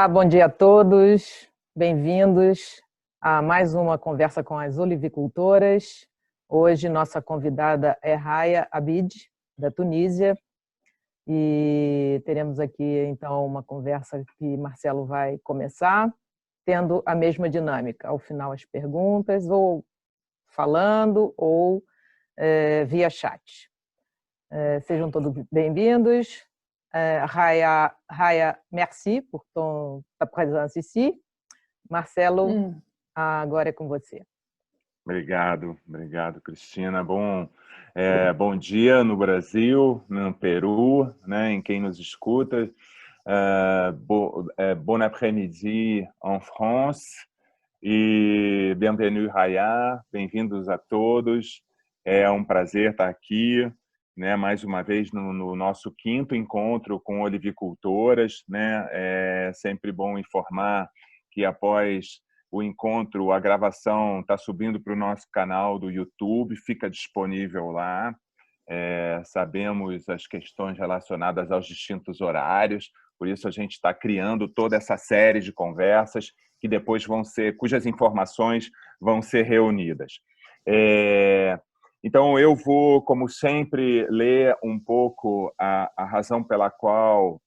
Bom dia a todos, bem-vindos a mais uma conversa com as olivicultoras. Hoje nossa convidada é Raya Abid, da Tunísia, e teremos aqui então uma conversa que Marcelo vai começar, tendo a mesma dinâmica. Ao final as perguntas, ou falando, ou via chat. Sejam todos bem-vindos. Raya, merci por ta présence ici. Marcelo, agora é com você. Obrigado, Cristina. Bom dia no Brasil, no Peru, né, em quem nos escuta. Bon après-midi en France e bienvenue, Raya. Bem-vindos a todos. É um prazer estar aqui, né, mais uma vez no nosso quinto encontro com olivicultoras, né. É sempre bom informar que após o encontro, a gravação está subindo para o nosso canal do YouTube, fica disponível lá. Sabemos as questões relacionadas aos distintos horários, por isso a gente está criando toda essa série de conversas que depois cujas informações vão ser reunidas. Então, eu vou, como sempre, ler um pouco a razão pela qual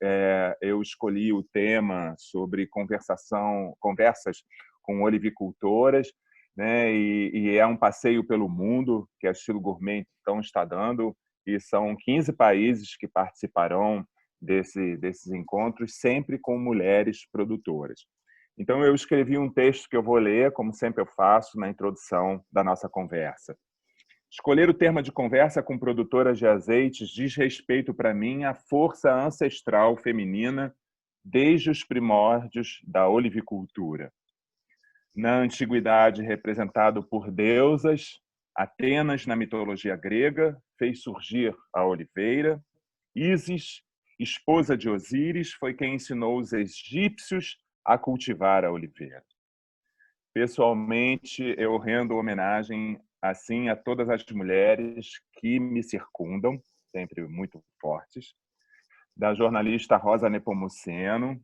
eu escolhi o tema sobre conversas com olivicultoras, né? E é um passeio pelo mundo que a Estilo Gourmet então está dando, e são 15 países que participarão desses encontros, sempre com mulheres produtoras. Então, eu escrevi um texto que eu vou ler, como sempre eu faço, na introdução da nossa conversa. Escolher o tema de conversa com produtoras de azeites diz respeito para mim à força ancestral feminina desde os primórdios da olivicultura. Na antiguidade, representado por deusas, Atenas, na mitologia grega, fez surgir a oliveira. Ísis, esposa de Osíris, foi quem ensinou os egípcios a cultivar a oliveira. Pessoalmente, eu rendo homenagem assim a todas as mulheres que me circundam, sempre muito fortes, da jornalista Rosa Nepomuceno,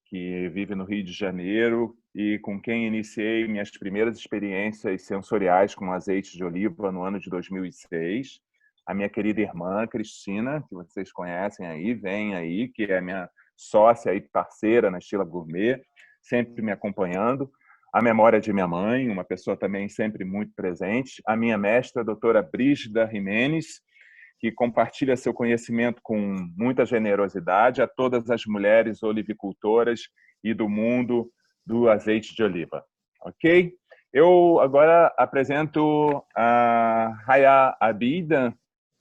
que vive no Rio de Janeiro e com quem iniciei minhas primeiras experiências sensoriais com azeite de oliva no ano de 2006. A minha querida irmã Cristina, que vocês conhecem aí, vem aí, que é minha sócia e parceira na Estilo Gourmet, sempre me acompanhando. A memória de minha mãe, uma pessoa também sempre muito presente. A minha mestra, a doutora Brígida Jimenez, que compartilha seu conhecimento com muita generosidade a todas as mulheres olivicultoras e do mundo do azeite de oliva. Ok? Eu agora apresento a Raya Abid.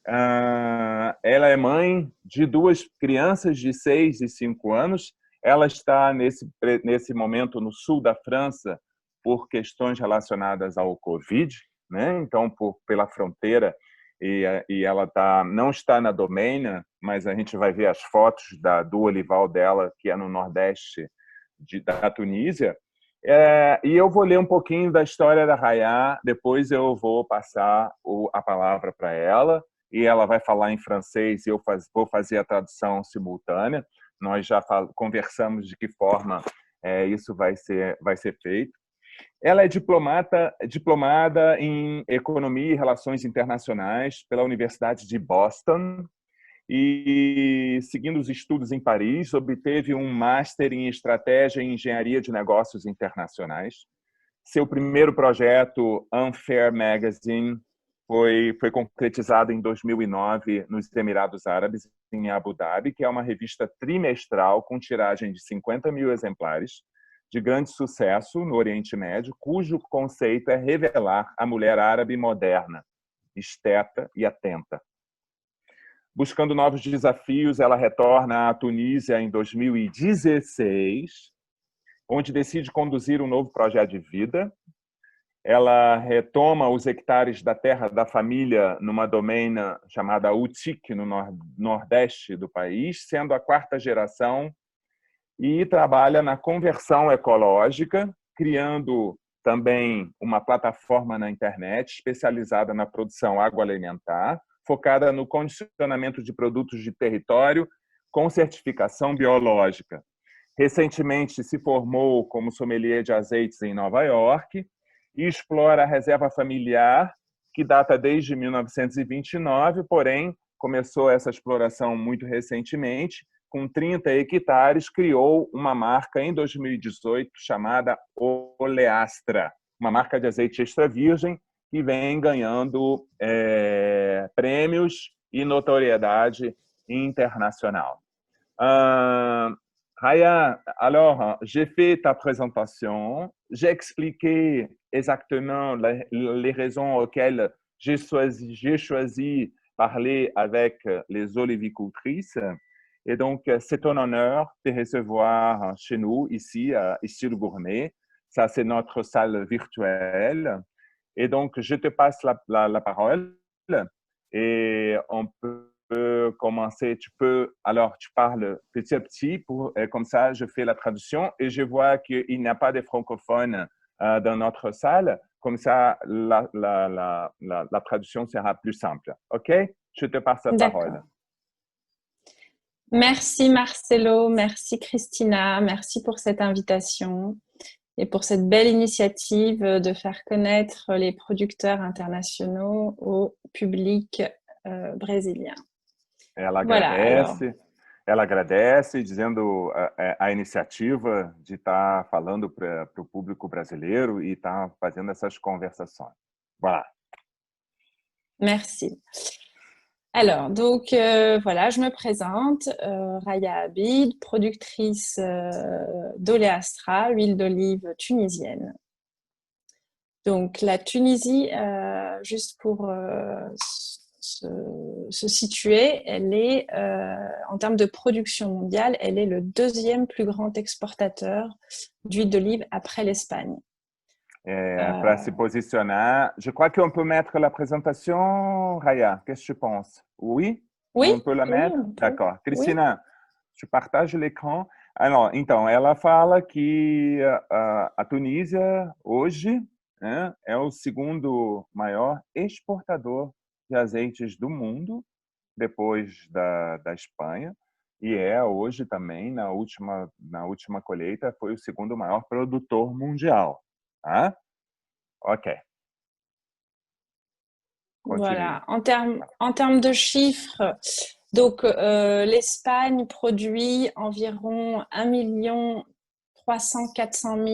Ela é mãe de duas crianças de 6 e 5 anos. Ela está nesse momento no sul da França por questões relacionadas ao Covid, né? Então, pela fronteira, e ela não está na Domeina, mas a gente vai ver as fotos do olival dela, que é no nordeste da Tunísia. E eu vou ler um pouquinho da história da Raya, depois eu vou passar a palavra para ela, e ela vai falar em francês e eu vou fazer a tradução simultânea. Nós já conversamos de que forma isso vai ser feito. Ela é diplomada em Economia e Relações Internacionais pela Universidade de Boston e, seguindo os estudos em Paris, obteve um Master em Estratégia e Engenharia de Negócios Internacionais. Seu primeiro projeto, Unfair Magazine, foi concretizado em 2009 nos Emirados Árabes, em Abu Dhabi, que é uma revista trimestral com tiragem de 50 mil exemplares, de grande sucesso no Oriente Médio, cujo conceito é revelar a mulher árabe moderna, esteta e atenta. Buscando novos desafios, ela retorna à Tunísia em 2016, onde decide conduzir um novo projeto de vida. Ela retoma os hectares da terra da família numa domaina chamada Utik, no nordeste do país, sendo a 4ª geração, e trabalha na conversão ecológica, criando também uma plataforma na internet especializada na produção agroalimentar, focada no condicionamento de produtos de território com certificação biológica. Recentemente se formou como sommelier de azeites em Nova York e explora a reserva familiar, que data desde 1929, porém começou essa exploração muito recentemente. Com 30 hectares, criou uma marca em 2018 chamada Oleastra, uma marca de azeite extra virgem que vem ganhando prêmios e notoriedade internacional. Raya, alors, j'ai fait ta présentation, j'ai expliqué exactement les raisons auxquelles j'ai choisi parler avec les olivicultrices. Et donc, c'est un honneur de recevoir chez nous, ici, à Style Gourmet. Ça, c'est notre salle virtuelle. Et donc, je te passe la parole et on peut commencer. Alors, tu parles petit à petit, comme ça, je fais la traduction et je vois qu'il n'y a pas de francophones dans notre salle. Comme ça, la traduction sera plus simple. OK? Je te passe la parole. Merci Marcelo, merci Christina, merci pour cette invitation et pour cette belle initiative de faire connaître les producteurs internationaux au public brésilien. Ela agradece, dizendo a iniciativa de estar falando para o público brasileiro e estar fazendo essas conversações. Voilà. Merci. Alors, donc voilà, je me présente, Raya Abid, productrice d'Oléastra, huile d'olive tunisienne. Donc la Tunisie, juste pour se situer, elle est, en termes de production mondiale, elle est le deuxième plus grand exportateur d'huile d'olive après l'Espagne. Para se positionner, je crois qu'on peut mettre la présentation, Raya. Qu'est-ce que tu penses? Oui? Oui, on peut la mettre? Oui, D'accord. Cristina, tu partages l'écran? Alors, então, ela fala que a Tunísia, hoje, é o segundo maior exportador de azeites do mundo, depois da Espanha, e hoje também, na última colheita, foi o segundo maior produtor mundial. Hein? OK. Continue. Voilà. En termes de chiffres, donc l'Espagne produit environ 1 300 000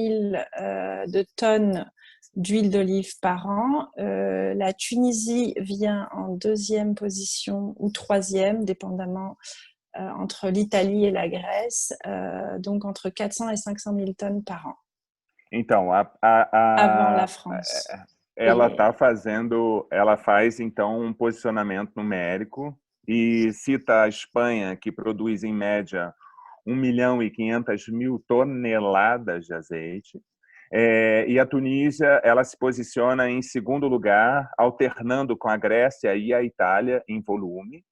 de tonnes d'huile d'olive par an. La Tunisie vient en deuxième position ou troisième, dépendamment entre l'Italie et la Grèce, donc entre 400 et 500 000 tonnes par an. Então, avant la France. Ela faz então posicionamento numérico e cita a Espanha, que produz em média 1.500.000 toneladas de azeite. E a Tunísia, ela se posiciona em segundo lugar, alternando com a Grécia e a Itália em volume,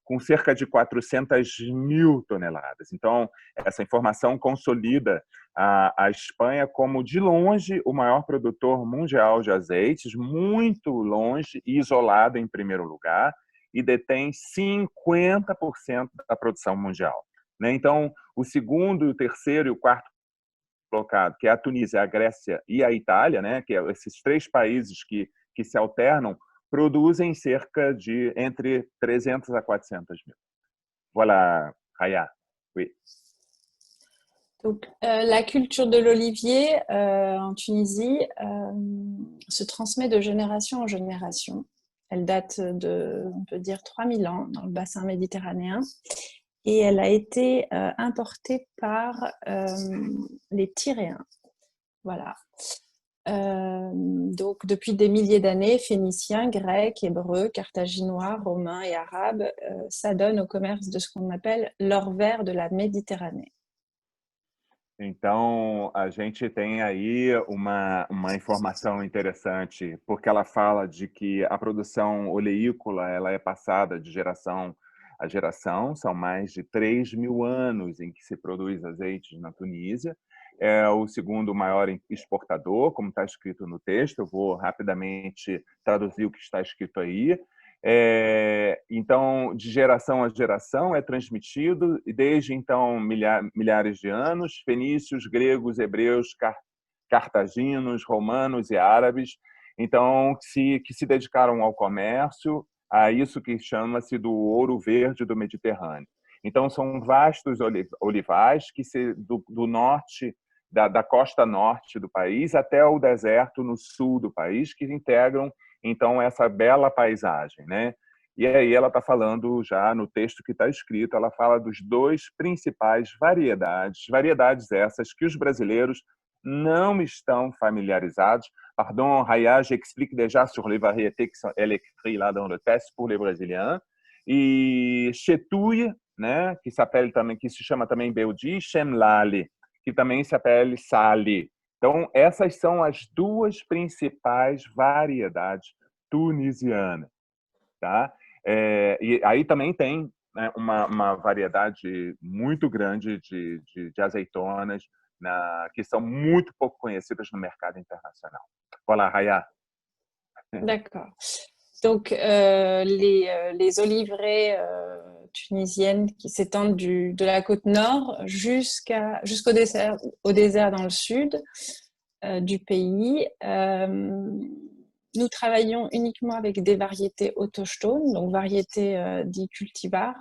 com cerca de 400.000 toneladas. Então, essa informação consolida a Espanha como, de longe, o maior produtor mundial de azeites, muito longe e isolado em primeiro lugar, e detém 50% da produção mundial. Então, o segundo, o terceiro e o quarto colocado, que é a Tunísia, a Grécia e a Itália, que esses três países que se alternam, produzem cerca de entre 300 a 400 000. Voilà, Raya. Oui. Donc, la culture de l'olivier en Tunisie se transmet de génération en génération. Elle date de, on peut dire, 3000 ans dans le bassin méditerranéen. Et elle a été importée par les Tyréens. Voilà. Donc, depuis des milliers d'années, Phéniciens, Grecs, Hébreux, Carthaginois, Romains et Arabes s'adonnent au commerce de ce qu'on appelle l'or vert de la Méditerranée. Então, a gente tem aí uma informação interessante, porque ela fala de que a produção oleícola ela é passada de geração a geração, são mais de 3.000 anos em que se produz azeites na Tunísia. É o segundo maior exportador, como está escrito no texto. Eu vou rapidamente traduzir o que está escrito aí. Então, de geração a geração é transmitido, e desde então milhares de anos, fenícios, gregos, hebreus, cartaginos, romanos e árabes, então que se dedicaram ao comércio, a isso que chama-se do ouro verde do Mediterrâneo. Então são vastos olivais que do norte da costa norte do país até o deserto no sul do país, que integram então essa bela paisagem, né? E aí ela está falando já no texto que está escrito, ela fala dos dois principais variedades essas que os brasileiros não estão familiarizados. Pardon, Raya, j'explique déjà sur les variétés qu'elle écrit là dans le texte pour les Brésiliens. E chetouille, né, que se chama também beudi, chemlale, que também se apela sali. Então, essas são as duas principais variedades tunisianas, tá? E aí também tem, né, uma variedade muito grande de azeitonas que são muito pouco conhecidas no mercado internacional. Voilà, Raya. D'accord. Donc, les oliveraies tunisiennes qui s'étendent de la côte nord jusqu'au désert dans le sud du pays. Nous travaillons uniquement avec des variétés autochtones, donc variétés dites cultivars,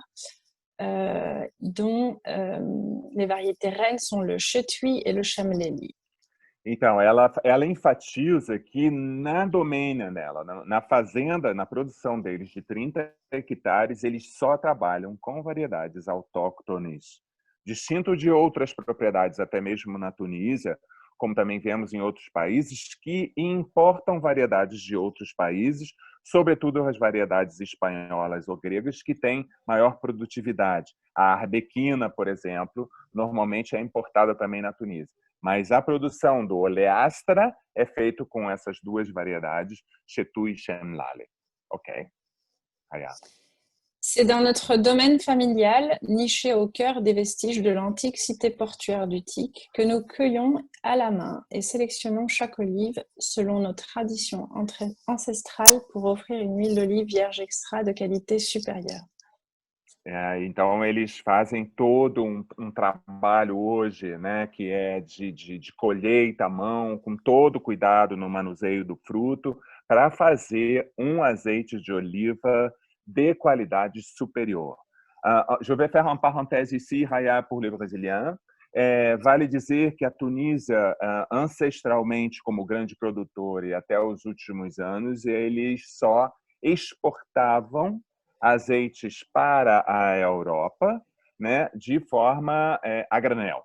dont les variétés reines sont le chetui et le chamleli. Então, ela enfatiza que na domênia dela, na fazenda, na produção deles de 30 hectares, eles só trabalham com variedades autóctones. Distinto de outras propriedades, até mesmo na Tunísia, como também vemos em outros países, que importam variedades de outros países, sobretudo as variedades espanholas ou gregas, que têm maior produtividade. A arbequina, por exemplo, normalmente é importada também na Tunísia. Mas a produção do oleastra é feito com essas duas variedades, chetui e chemlale. Ok? Raya. C'est dans notre domaine familial, niché au cœur des vestiges de l'antique cité portuaire d'Utique, que nous cueillons à la main et sélectionnons chaque olive selon nos traditions ancestrales pour offrir une huile d'olive vierge extra de qualité supérieure. Então, eles fazem todo um trabalho hoje, né, que é de colheita à mão, com todo cuidado no manuseio do fruto, para fazer um azeite de oliva de qualidade superior. Je vais faire une parenthèse ici, Raya, pour les Brésiliens. Vale dizer que a Tunísia, ancestralmente, como grande produtor e até os últimos anos, eles só exportavam azeites para a Europa, né, de forma a granel.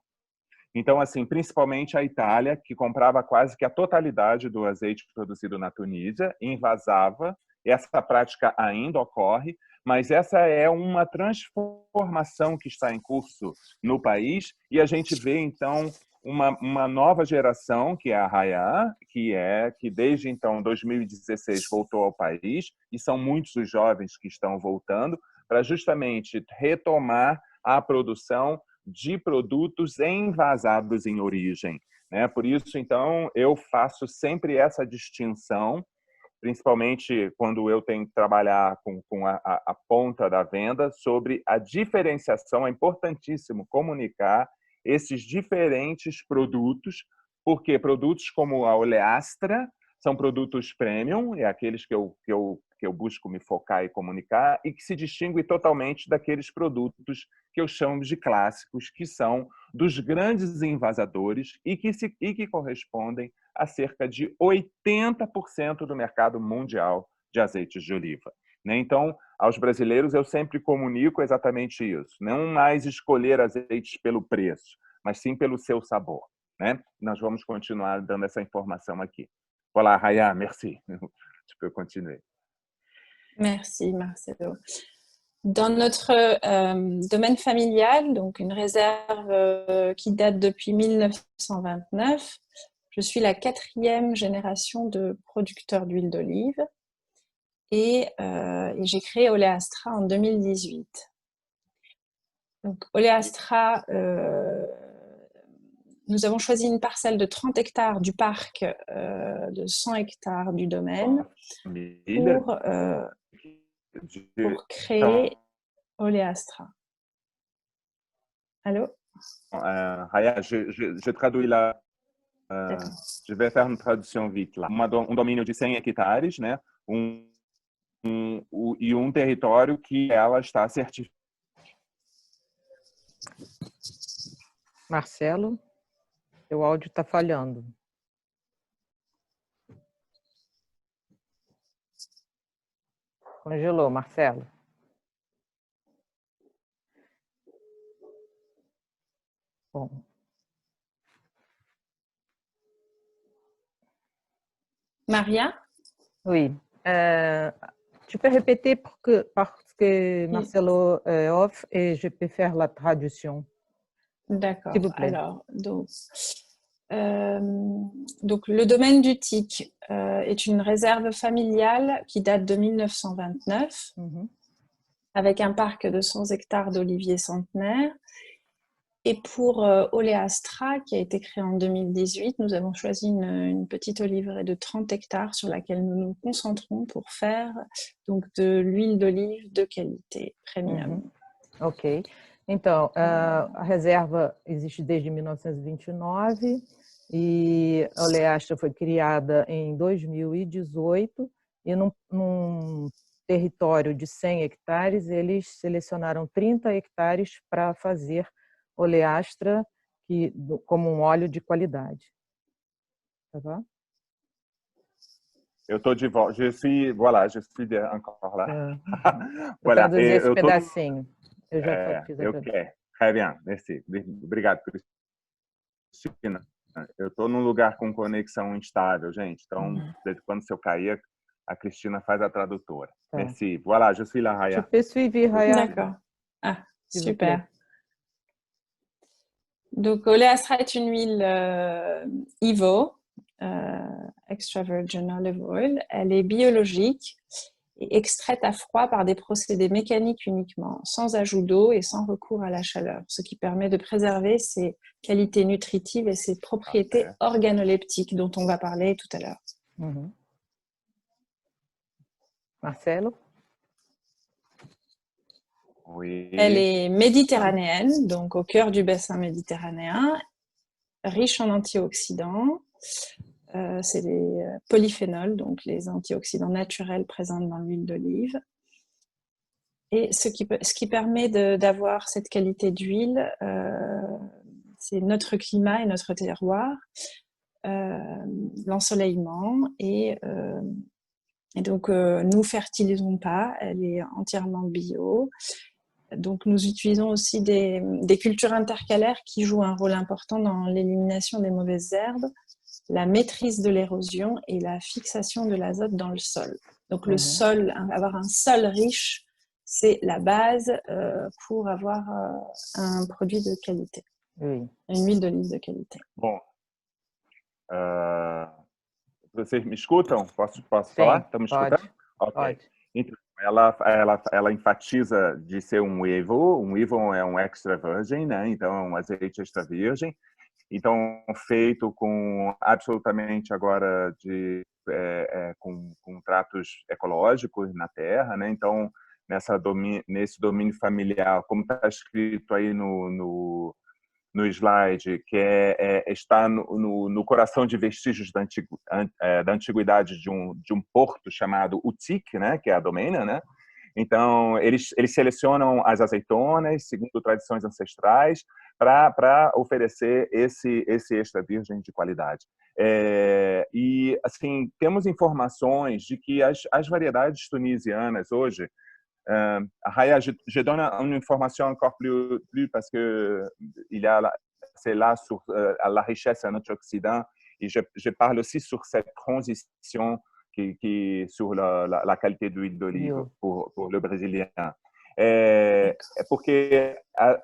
Então, assim, principalmente a Itália, que comprava quase que a totalidade do azeite produzido na Tunísia, envasava. Essa prática ainda ocorre, mas essa é uma transformação que está em curso no país, e a gente vê, então, uma nova geração, que é a Raya, que desde então 2016 voltou ao país, e são muitos os jovens que estão voltando para justamente retomar a produção de produtos envasados em origem, né? Por isso, então, eu faço sempre essa distinção, principalmente quando eu tenho que trabalhar com a ponta da venda, sobre a diferenciação. É importantíssimo comunicar esses diferentes produtos, porque produtos como a oleastra são produtos premium, é aqueles que eu busco me focar e comunicar, e que se distinguem totalmente daqueles produtos que eu chamo de clássicos, que são dos grandes envasadores e que correspondem a cerca de 80% do mercado mundial de azeites de oliva. Então, aos brasileiros, eu sempre comunico exatamente isso. Não mais escolher azeites pelo preço, mas sim pelo seu sabor. Nós vamos continuar dando essa informação aqui. Voilà, Raya, merci. Tu peux continuer. Merci, Marcelo. Dans notre domaine familial, donc une réserve qui date depuis 1929, je suis la 4e génération de producteurs d'huile d'olive et j'ai créé Oleastra en 2018. Donc Oleastra, nous avons choisi une parcelle de 30 hectares du parc de 100 hectares du domaine pour pour créer Oleastra. Allô? Raya, je traduis là. Je vais faire une tradução vite lá. Domínio de 100 hectares, né? E território que ela está certificada. Marcelo, seu áudio está falhando. Congelou, Marcelo. Bon. Maria? Oui. Tu peux répéter parce que Marcelo est off et je peux faire la traduction. D'accord. S'il vous plaît. Alors, donc, le domaine du TIC est une réserve familiale qui date de 1929, avec un parc de 100 hectares d'oliviers centenaires. Et pour Oleastra, qui a été créé en 2018, nous avons choisi une petite oliveraie de 30 hectares sur laquelle nous nous concentrons pour faire donc, de l'huile d'olive de qualité premium. Ok. Então, a reserva existe desde 1929 e a Oleastra foi criada em 2018 e num território de 100 hectares, eles selecionaram 30 hectares para fazer Oleastra como um óleo de qualidade. Tá bom? Eu estou de volta. Je suis encore là. Eu traduzi esse pedacinho. Eu já fiz a tradução. Très bien, merci. Obrigado, Cristina. Eu estou num lugar com conexão instável, gente. Então, desde quando se eu cair, a Cristina faz a tradutora. Tá. Merci. Voilà, je suis là, Raya. Je peux suivre, Raya. D'accord. Ah, super. Donc, Oleastra est une huile IVO, extra virgin olive oil. Elle est biologique et extraite à froid par des procédés mécaniques uniquement, sans ajout d'eau et sans recours à la chaleur, ce qui permet de préserver ses qualités nutritives et ses propriétés organoleptiques dont on va parler tout à l'heure. Marcelo? Oui. Elle est méditerranéenne, donc au cœur du bassin méditerranéen, riche en antioxydants. C'est les polyphénols, donc les antioxydants naturels présents dans l'huile d'olive. Et ce qui permet d'avoir cette qualité d'huile, c'est notre climat et notre terroir, l'ensoleillement et donc nous fertilisons pas, elle est entièrement bio. Donc nous utilisons aussi des cultures intercalaires qui jouent un rôle important dans l'élimination des mauvaises herbes, la maîtrise de l'érosion et la fixation de l'azote dans le sol. Donc le sol, avoir un sol riche, c'est la base pour avoir un produit de qualité, une huile d'olive de qualité. Bon, vocês me escutam? Posso falar? Estão me escutando? Pode. Então, ela enfatiza de ser um EVO. Um EVO é um extra virgin, né? Então é um azeite extra virgem. Então feito com absolutamente agora com tratos ecológicos na terra, né? Então nesse domínio familiar, como está escrito aí no slide, que está no coração de vestígios da antiguidade de um porto chamado Utique, né, que é a Domênia, né? Então eles selecionam as azeitonas segundo tradições ancestrais para oferecer esse extra virgem de qualidade. E assim temos informações de que as variedades tunisianas hoje, Raya, je donne une information encore plus parce que c'est là sur la richesse antioxydant et je parle aussi sur cette transition qui sur la qualité d'huile d'olive pour le brésilien. Porque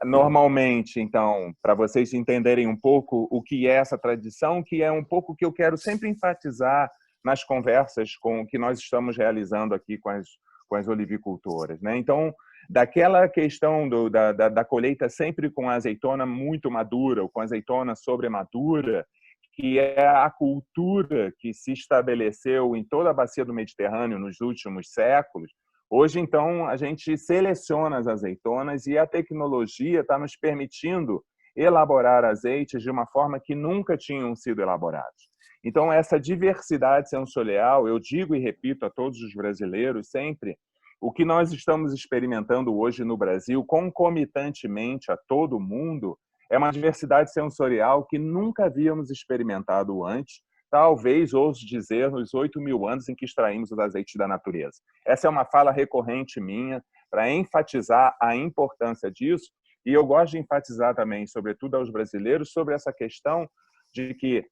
normalmente, então, para vocês entenderem um pouco o que é essa tradição, que é um pouco que eu quero sempre enfatizar nas conversas que nós estamos realizando aqui com as olivicultoras, né? Então, daquela questão da colheita sempre com a azeitona muito madura ou com a azeitona sobremadura, que é a cultura que se estabeleceu em toda a bacia do Mediterrâneo nos últimos séculos, Hoje, então, a gente seleciona as azeitonas e a tecnologia está nos permitindo elaborar azeites de uma forma que nunca tinham sido elaborados. Então, essa diversidade sensorial, eu digo e repito a todos os brasileiros sempre, o que nós estamos experimentando hoje no Brasil, concomitantemente a todo mundo, é uma diversidade sensorial que nunca havíamos experimentado antes, talvez, ouso dizer, nos 8.000 anos em que extraímos os azeites da natureza. Essa é uma fala recorrente minha para enfatizar a importância disso, e eu gosto de enfatizar também, sobretudo aos brasileiros, sobre essa questão de que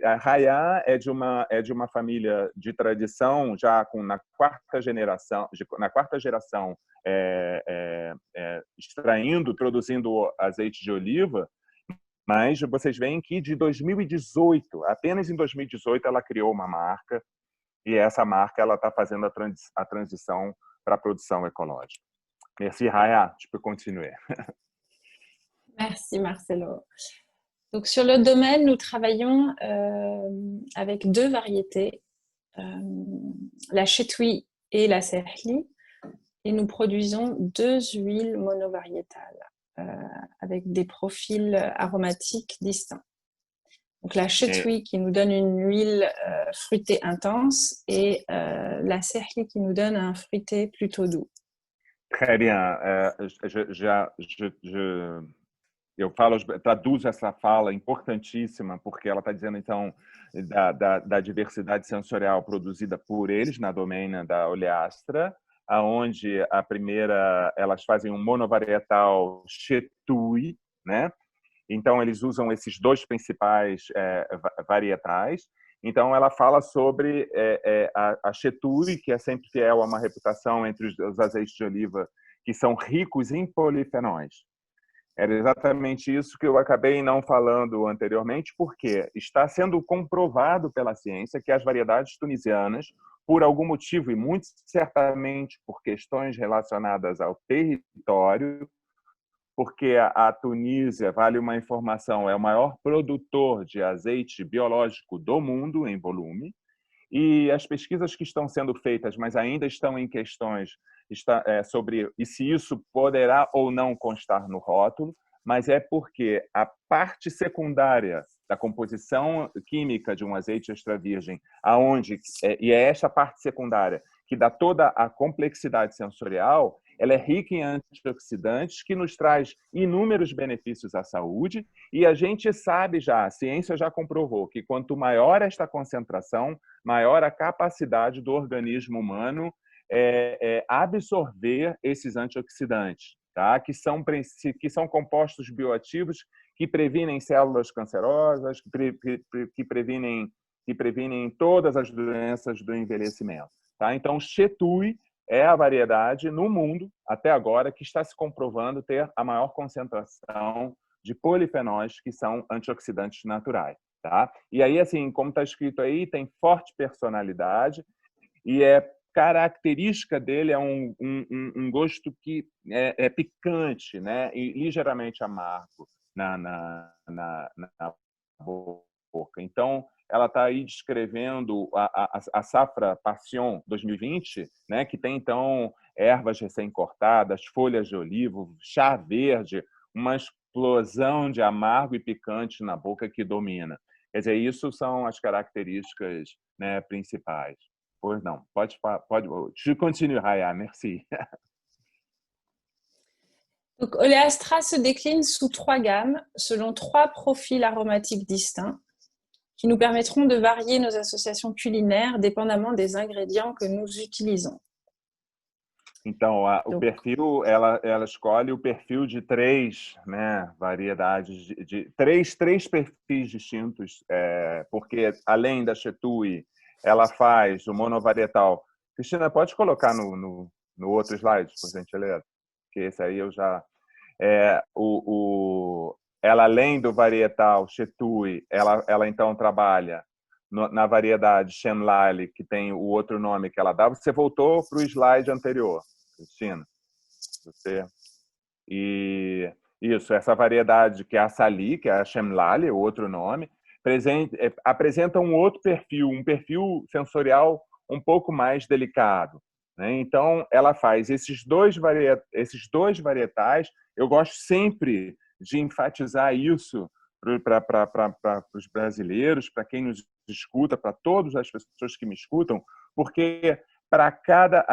a Rayá é de uma família de tradição já na quarta geração extraindo, produzindo azeite de oliva, mas vocês veem que de 2018, apenas em 2018 ela criou uma marca e essa marca ela está fazendo a transição para a produção ecológica. Merci Raya, tu peux continuer. Merci Marcelo. Donc, sur le domaine, nous travaillons avec 2 variétés, la Chetui et la Serhli, et nous produisons 2 huiles monovariétales avec des profils aromatiques distincts. Donc, la Chetui qui nous donne une huile fruitée intense et la Serhli qui nous donne un fruité plutôt doux. Très bien. Eu traduzo essa fala importantíssima, porque ela está dizendo, então, da diversidade sensorial produzida por eles na domênia da Oleastra, aonde a primeira, elas fazem um monovarietal Chetui, né? Então, eles usam esses 2 principais varietais. Então, ela fala sobre a Chetui, que é sempre fiel a uma reputação entre os azeites de oliva, que são ricos em polifenóis. Era exatamente isso que eu acabei não falando anteriormente, porque está sendo comprovado pela ciência que as variedades tunisianas, por algum motivo, e muito certamente por questões relacionadas ao território, porque a Tunísia, vale uma informação, é o maior produtor de azeite biológico do mundo em volume, e as pesquisas que estão sendo feitas, mas ainda estão em questões sobre e se isso poderá ou não constar no rótulo, mas é porque a parte secundária da composição química de um azeite extra virgem, e é essa parte secundária que dá toda a complexidade sensorial, ela é rica em antioxidantes, que nos traz inúmeros benefícios à saúde, e a gente sabe já, a ciência já comprovou que quanto maior esta concentração, maior a capacidade do organismo humano absorver esses antioxidantes, tá? que são compostos bioativos que previnem células cancerosas, que previnem todas as doenças do envelhecimento. Tá? Então, Chetui é a variedade no mundo, até agora, que está se comprovando ter a maior concentração de polifenóis, que são antioxidantes naturais. Tá? E aí, assim, como está escrito aí, tem forte personalidade e característica dele é um gosto que é picante, né? E ligeiramente amargo na boca. Então, ela está aí descrevendo a safra Passion 2020, né? Que tem, então, ervas recém-cortadas, folhas de olivo, chá verde, uma explosão de amargo e picante na boca que domina. Quer dizer, isso são as características, né, principais. Pois não, pode. Je continue, Raya, merci. Donc, Oleastra se décline sous 3 gammes, selon 3 profils aromatiques distincts, qui nous permettront de varier nos associations culinaires dépendamment des ingrédients que nous utilisons. Então, o perfil, ela escolhe o perfil de 3, né, variedades, de três perfis distintos, porque além da Chetui, ela faz o monovarietal. Cristina, pode colocar no outro slide, por gentileza? Que esse aí eu já... ela, além do varietal Chetui, ela então trabalha na variedade Chemlali, que tem o outro nome que ela dá. Você voltou para o slide anterior, Cristina. E isso, essa variedade que é a Sali, que é a Chemlali, o outro nome, apresenta um outro perfil, um perfil sensorial um pouco mais delicado. né? Então, ela faz esses dois varietais. Eu gosto sempre de enfatizar isso para os brasileiros, para quem nos escuta, para todas as pessoas que me escutam, porque para cada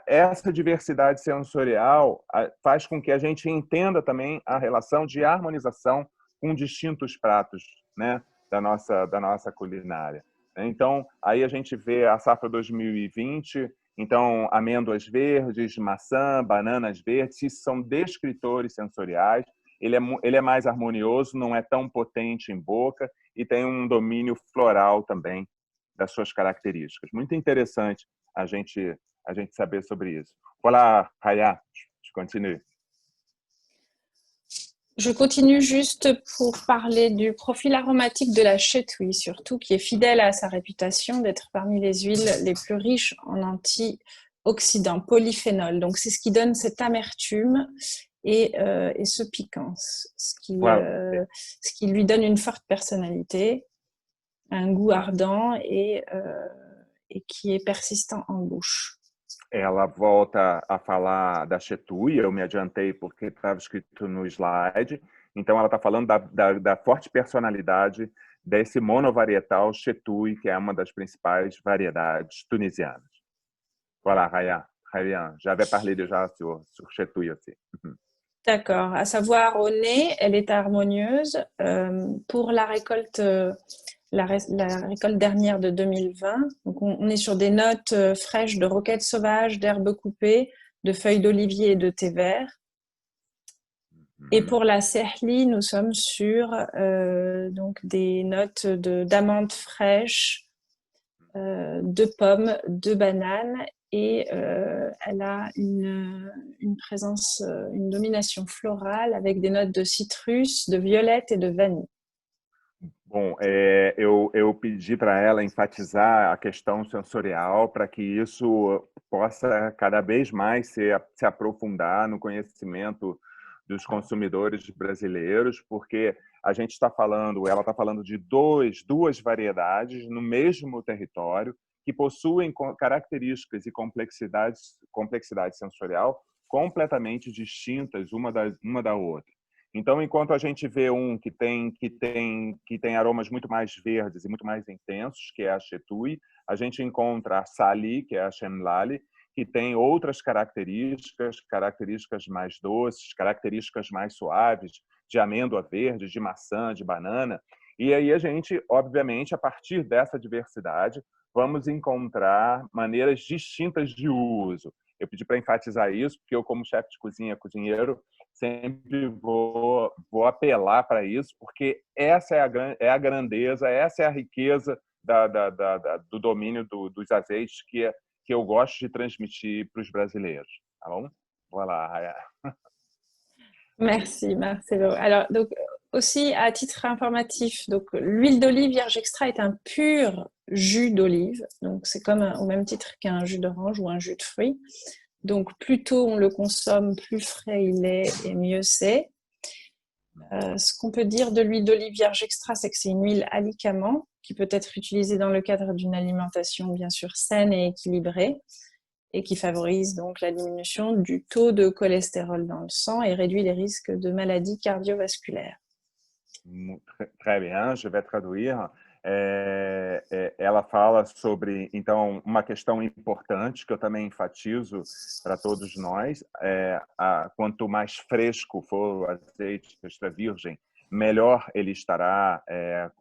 essa diversidade sensorial faz com que a gente entenda também a relação de harmonização com distintos pratos, né, da nossa culinária. Então, aí a gente vê a safra 2020, então amêndoas verdes, maçã, bananas verdes, isso são descritores sensoriais. Ele é mais harmonioso, não é tão potente em boca e tem um domínio floral também das suas características. Muito interessante a gente saber sobre isso. Voilà, Raya, je continue. Je continue juste pour parler du profil aromatique de la chétouille, surtout, qui est fidèle à sa réputation d'être parmi les huiles les plus riches en antioxydants, polyphénols. Donc, c'est ce qui donne cette amertume et ce piquant, ce qui lui donne une forte personnalité, un goût ardent et qui est persistant en bouche. Ela volta a falar da chetouille, eu me adiantei porque estava escrito no slide. Então, ela está falando da forte personalidade desse monovarietal chetouille, que é uma das principais variedades tunisianas. Voilà, Raya, j'avais parlé déjà sur chetouille aussi. D'accord. À savoir, au nez, elle est harmonieuse. Pour la récolte la récolte dernière de 2020. Donc on est sur des notes fraîches de roquettes sauvages, d'herbes coupées, de feuilles d'olivier et de thé vert. Et pour la Sehli, nous sommes sur donc des notes d'amandes fraîches, de pommes, de bananes, et elle a une présence, une domination florale avec des notes de citrus, de violette et de vanille. Bom, eu pedi para ela enfatizar a questão sensorial para que isso possa cada vez mais se aprofundar no conhecimento dos consumidores brasileiros, porque a gente ela está falando de duas variedades no mesmo território que possuem características e complexidade sensorial completamente distintas uma da outra. Então, enquanto a gente vê que tem aromas muito mais verdes e muito mais intensos, que é a chetouille, a gente encontra a sali, que é a chemlali, que tem outras características mais doces, características mais suaves, de amêndoa verde, de maçã, de banana. E aí a gente, obviamente, a partir dessa diversidade, vamos encontrar maneiras distintas de uso. Eu pedi para enfatizar isso, porque eu, como chefe de cozinha, cozinheiro, sempre vou apelar para isso, porque essa é a grandeza, essa é a riqueza do domínio dos azeites que eu gosto de transmitir para os brasileiros. Tá bom? Voilà, Raya. Merci, Marcelo. Alors, donc, aussi, à titre informatif, donc, l'huile d'olive vierge extra est un pur jus d'olive. Donc, c'est comme au même titre qu'un jus d'orange ou un jus de fruits. Donc, plus tôt on le consomme, plus frais il est et mieux c'est. Ce qu'on peut dire de l'huile d'olive vierge extra, c'est que c'est une huile alicament qui peut être utilisée dans le cadre d'une alimentation bien sûr saine et équilibrée et qui favorise donc la diminution du taux de cholestérol dans le sang et réduit les risques de maladies cardiovasculaires. Très bien, je vais traduire. Ela fala sobre, então, uma questão importante que eu também enfatizo para todos nós. Quanto mais fresco for o azeite extra virgem, melhor ele estará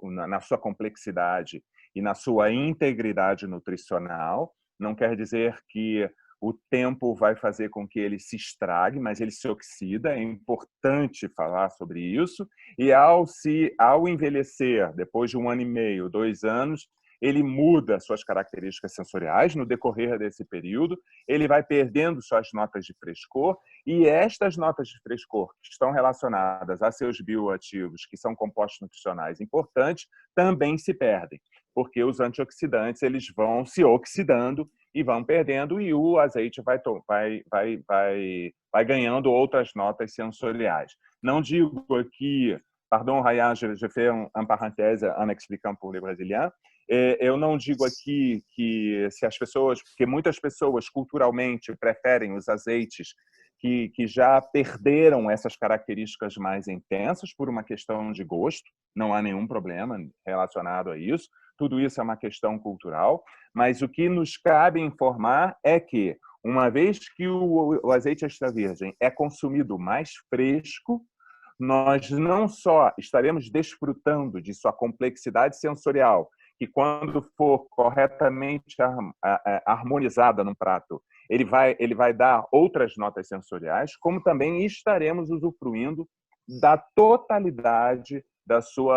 na sua complexidade e na sua integridade nutricional. Não quer dizer que o tempo vai fazer com que ele se estrague, mas ele se oxida. É importante falar sobre isso. E ao envelhecer, depois de 1 ano e meio, 2 anos, ele muda suas características sensoriais no decorrer desse período. Ele vai perdendo suas notas de frescor. E estas notas de frescor que estão relacionadas a seus bioativos, que são compostos nutricionais importantes, também se perdem, porque os antioxidantes eles vão se oxidando e vão perdendo, e o azeite vai ganhando outras notas sensoriais. Não digo aqui pardon, Raya, je fais un parenthèse en expliquant pour les Brésiliens. Eu não digo aqui que se as pessoas, porque muitas pessoas culturalmente preferem os azeites que já perderam essas características mais intensas por uma questão de gosto, não há nenhum problema relacionado a isso, tudo isso é uma questão cultural, mas o que nos cabe informar é que, uma vez que o azeite extra virgem é consumido mais fresco, nós não só estaremos desfrutando de sua complexidade sensorial, que quando for corretamente harmonizada num prato, ele vai dar outras notas sensoriais, como também estaremos usufruindo da totalidade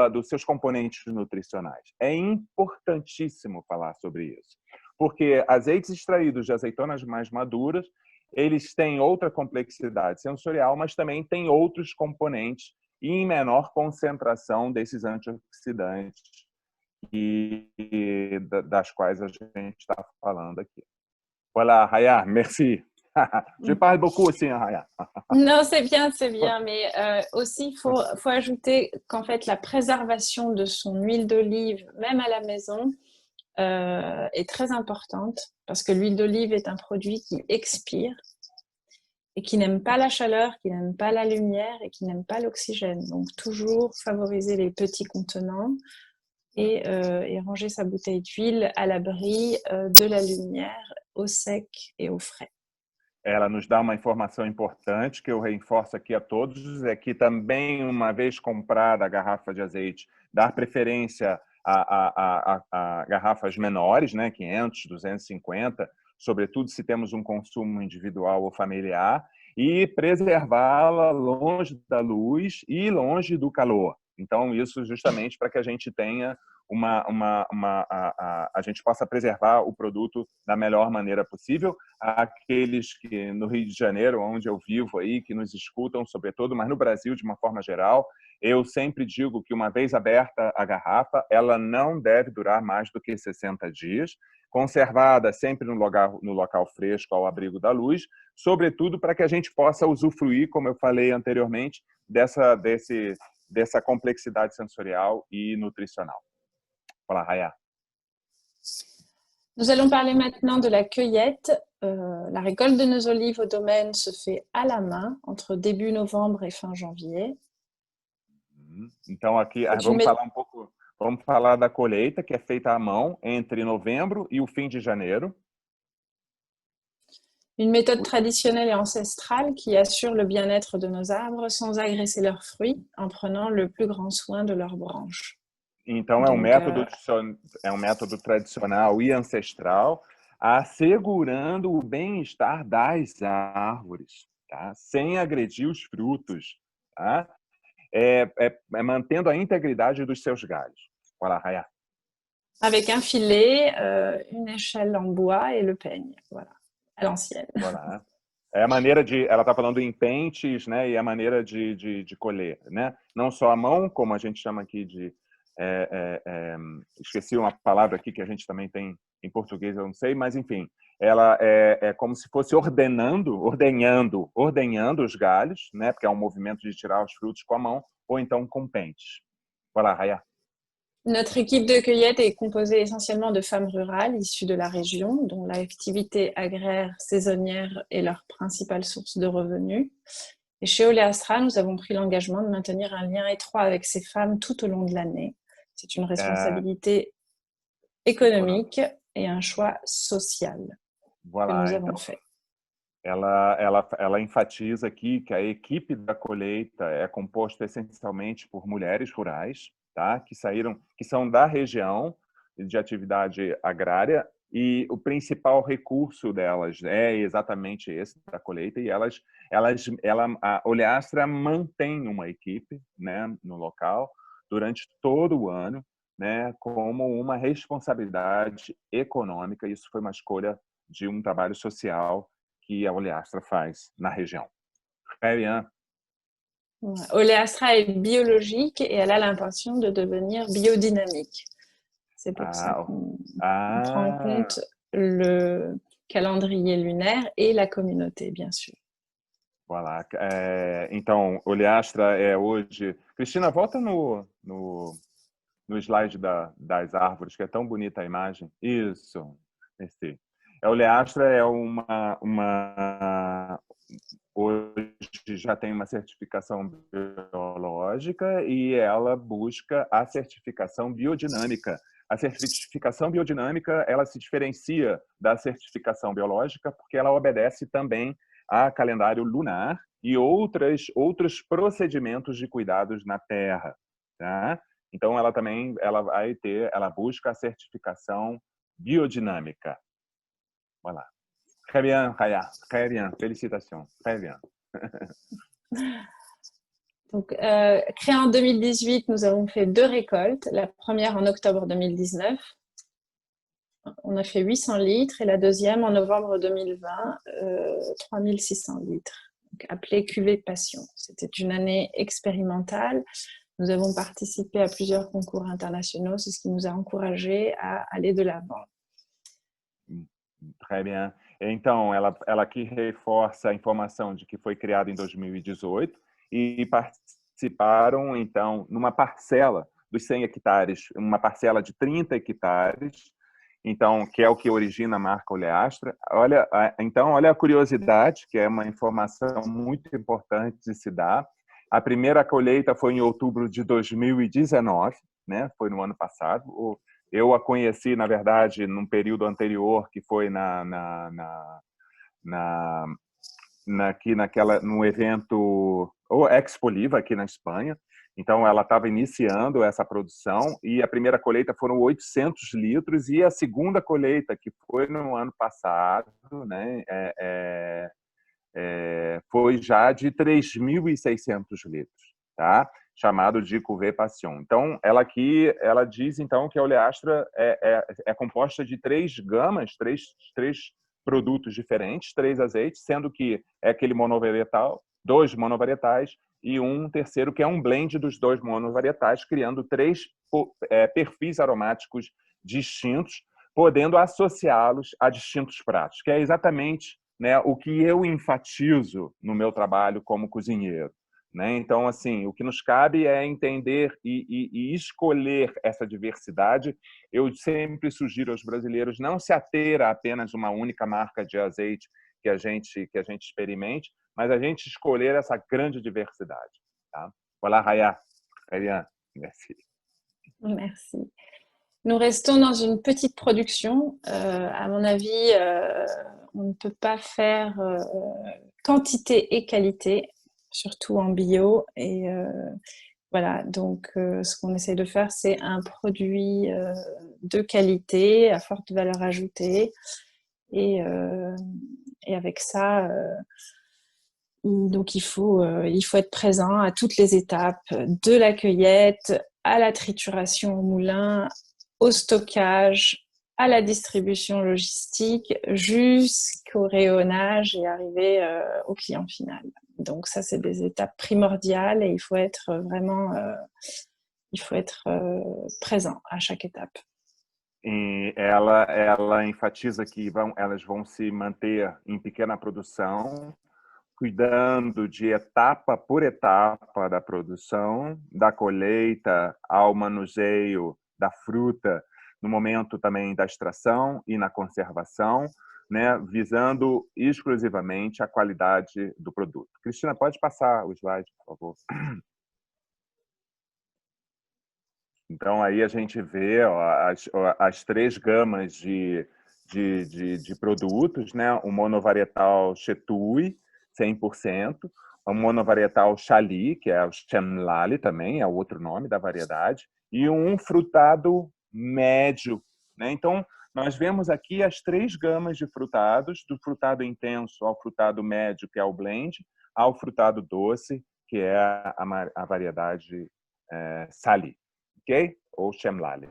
dos seus componentes nutricionais. É importantíssimo falar sobre isso, porque azeites extraídos de azeitonas mais maduras, eles têm outra complexidade sensorial, mas também têm outros componentes e em menor concentração desses antioxidantes das quais a gente está falando aqui. Voilà, Raya, merci. Je parle beaucoup aussi, hein, Raya. Non, c'est bien, mais aussi il faut ajouter qu'en fait la préservation de son huile d'olive, même à la maison, est très importante parce que l'huile d'olive est un produit qui expire et qui n'aime pas la chaleur, qui n'aime pas la lumière et qui n'aime pas l'oxygène. Donc toujours favoriser les petits contenants et ranger sa bouteille d'huile à l'abri de la lumière, au sec et au frais. Ela nos dá uma informação importante que eu reforço aqui a todos, é que também, uma vez comprada a garrafa de azeite, dar preferência a garrafas menores, né, 500, 250, sobretudo se temos um consumo individual ou familiar, e preservá-la longe da luz e longe do calor. Então, isso justamente para que a gente tenha a gente possa preservar o produto da melhor maneira possível. Aqueles que no Rio de Janeiro, onde eu vivo aí, que nos escutam, sobretudo, mas no Brasil de uma forma geral, eu sempre digo que uma vez aberta a garrafa, ela não deve durar mais do que 60 dias, conservada sempre no local fresco, ao abrigo da luz, sobretudo para que a gente possa usufruir, como eu falei anteriormente, dessa complexidade sensorial e nutricional. Voilà, Raya. Nous allons parler maintenant de la cueillette. La récolte de nos olives au domaine se fait à la main entre début novembre et fin janvier. Então aqui vamos falar da colheita que é feita à mão entre novembro e o fim de janeiro. Une méthode traditionnelle et ancestrale qui assure le bien-être de nos arbres sans agresser leurs fruits en prenant le plus grand soin de leurs branches. Então, é um método tradicional e ancestral, assegurando o bem-estar das árvores, tá? Sem agredir os frutos, tá? Mantendo a integridade dos seus galhos. Voilà, Raya. Avec un filet, une échelle en bois et le peigne, voilà, à l'ancienne. Voilà. É a maneira de, ela está falando em pentes, né? E a maneira de colher, né? Não só a mão, como a gente chama aqui de esqueci uma palavra aqui que a gente também tem em português, eu não sei, mas enfim, ela é como se fosse ordenhando os galhos, né? Porque é um movimento de tirar os frutos com a mão ou então com pentes. Voilà, Raya. Notre équipe de cueillette est composée essentiellement de femmes rurales issues de la région, dont l'activité agraire saisonnière est leur principale source de revenus. Et chez Oleastra, nous avons pris l'engagement de maintenir un lien étroit avec ces femmes tout au long de l'année. C'est une responsabilité économique et un choix social que nous avons fait. Ela enfatiza aqui que a equipe da colheita é composta essencialmente por mulheres rurais, tá? Que são da região de atividade agrária, e o principal recurso delas é exatamente esse da colheita, e a Oleastra mantém uma equipe, né, no local durante todo o ano, né, como uma responsabilidade econômica. Isso foi uma escolha de um trabalho social que a Oleastra faz na região. Très bien. Oleastra est biologique et elle a l'intention de devenir biodynamique. C'est pour ça qu'on prend en compte le calendrier lunaire et la communauté, bien sûr. Voilà. Então, oleastra é hoje... Cristina, volta no slide das árvores, que é tão bonita a imagem. Isso. Esse. A oleastra é hoje já tem uma certificação biológica e ela busca a certificação biodinâmica. A certificação biodinâmica, ela se diferencia da certificação biológica porque ela obedece também a calendário lunar e outros procedimentos de cuidados na Terra, tá? Então ela busca a certificação biodinâmica. Voilà. Très bien, Raya. Très bien. Félicitations. Très bien. Donc, créé en 2018, nous avons fait 2 récoltes. La première en octobre 2019. On a fait 800 litres et la deuxième en novembre 2020, 3600 litres. Donc, appelée cuvée Passion. C'était une année expérimentale. Nous avons participé à plusieurs concours internationaux. C'est ce qui nous a encouragés à aller de l'avant. Très bien. Então, ela aqui reforça a informação de que foi criada em 2018 e participaram, então, numa parcela dos 100 hectares, uma parcela de 30 hectares, então, que é o que origina a marca Oleastra. Então, olha a curiosidade, que é uma informação muito importante de se dar. A primeira colheita foi em outubro de 2019, né? Foi no ano passado. Eu a conheci, na verdade, num período anterior, que foi no evento o Expoliva, aqui na Espanha. Então, ela estava iniciando essa produção e a primeira colheita foram 800 litros e a segunda colheita, que foi no ano passado, né, foi já de 3.600 litros, tá? Chamado de Cuvée Passion. Então, ela diz então que a oleastra é composta de 3 gamas, três produtos diferentes, 3 azeites, sendo que é aquele monovarietal, 2 monovarietais e um terceiro que é um blend dos 2 monovarietais, criando 3 perfis aromáticos distintos, podendo associá-los a distintos pratos, que é exatamente, né, o que eu enfatizo no meu trabalho como cozinheiro. Né? Então, assim, o que nos cabe é entender e escolher essa diversidade. Eu sempre sugiro aos brasileiros não se ater a apenas uma única marca de azeite que a gente experimente, mas a gente escolher essa grande diversidade. Tá? Voilà, Raya. Très bien. Merci. Merci. Nous restons dans une petite production. À mon avis, on ne peut pas faire quantité et qualité, surtout en bio. Et voilà, donc ce qu'on essaie de faire, c'est un produit de qualité, à forte valeur ajoutée. Et avec ça, donc il faut être présent à toutes les étapes, de la cueillette à la trituration au moulin, au stockage, à la distribution logistique, jusqu'au rayonnage et arriver au client final. Donc ça, c'est des étapes primordiales et il faut être vraiment présent à chaque étape. E ela enfatiza que elas vão se manter em pequena produção, cuidando de etapa por etapa da produção, da colheita ao manuseio da fruta, no momento também da extração e na conservação, né, visando exclusivamente a qualidade do produto. Cristina, pode passar o slide, por favor. Então, aí a gente vê as 3 gamas de produtos, né? O monovarietal Chetui, 100%, o monovarietal Chali, que é o Chemlali também, é o outro nome da variedade, e um frutado médio, né? Então, nós vemos aqui as 3 gamas de frutados, do frutado intenso ao frutado médio, que é o blend, ao frutado doce, que é a variedade Sali, ok? Ou Chemlali.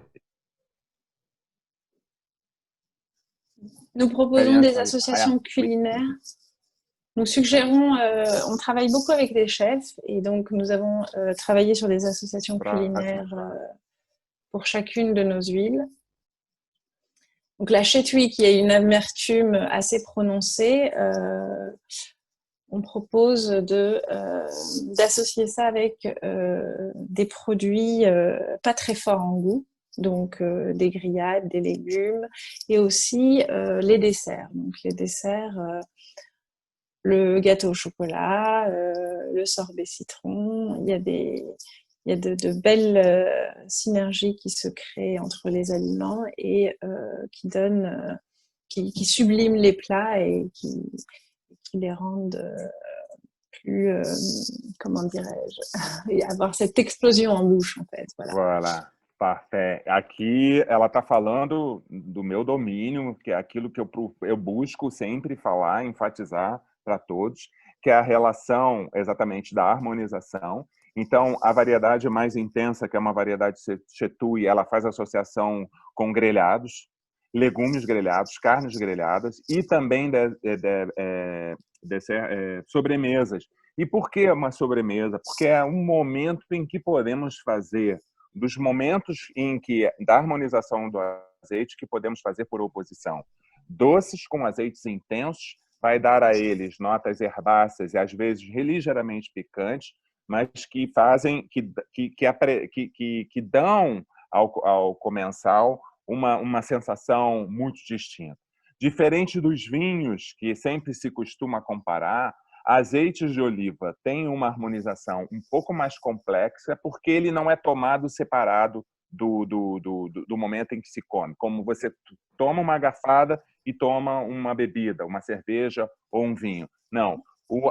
Nous proposons des associations culinaires. Nous suggérons, on travaille beaucoup avec des chefs et donc nous avons travaillé sur des associations culinaires pour chacune de nos huiles. Donc la chetui qui a une amertume assez prononcée, on propose d'associer ça avec des produits pas très forts en goût, donc des grillades, des légumes, et aussi les desserts. Donc les desserts, le gâteau au chocolat, le sorbet citron. Il y a de belles synergies qui se créent entre les aliments et qui subliment les plats et qui les rendent plus, comment dirais-je, et avoir cette explosion en bouche, en fait. Voilà. Voilà, parfait. Aqui ela está falando do meu domínio, que é aquilo que eu busco sempre falar, enfatizar para todos, que é a relação exatamente da harmonização. Então, a variedade mais intensa, que é uma variedade Chetui, ela faz associação com grelhados, legumes grelhados, carnes grelhadas e também sobremesas. E por que uma sobremesa? Porque é um momento em que podemos fazer, dos momentos da harmonização do azeite, que podemos fazer por oposição. Doces com azeites intensos vai dar a eles notas herbáceas e às vezes ligeiramente picantes, mas que fazem, que dão ao comensal uma sensação muito distinta. Diferente dos vinhos, que sempre se costuma comparar, azeites de oliva têm uma harmonização um pouco mais complexa, porque ele não é tomado separado do momento em que se come. Como você toma uma garfada e toma uma bebida, uma cerveja ou um vinho. Não.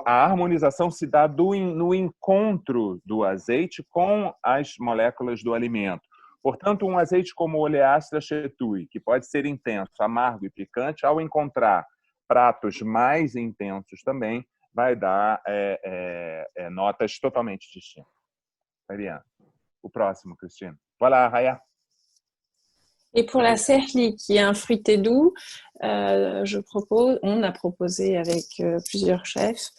A harmonização se dá no encontro do azeite com as moléculas do alimento. Portanto, um azeite como o Oleastra Chetui, que pode ser intenso, amargo e picante, ao encontrar pratos mais intensos também, vai dar notas totalmente distintas. Très bien. O próximo, Christine. Voilà, Raya. Et pour la serli, qui est un fruité doux, on a proposé avec plusieurs chefs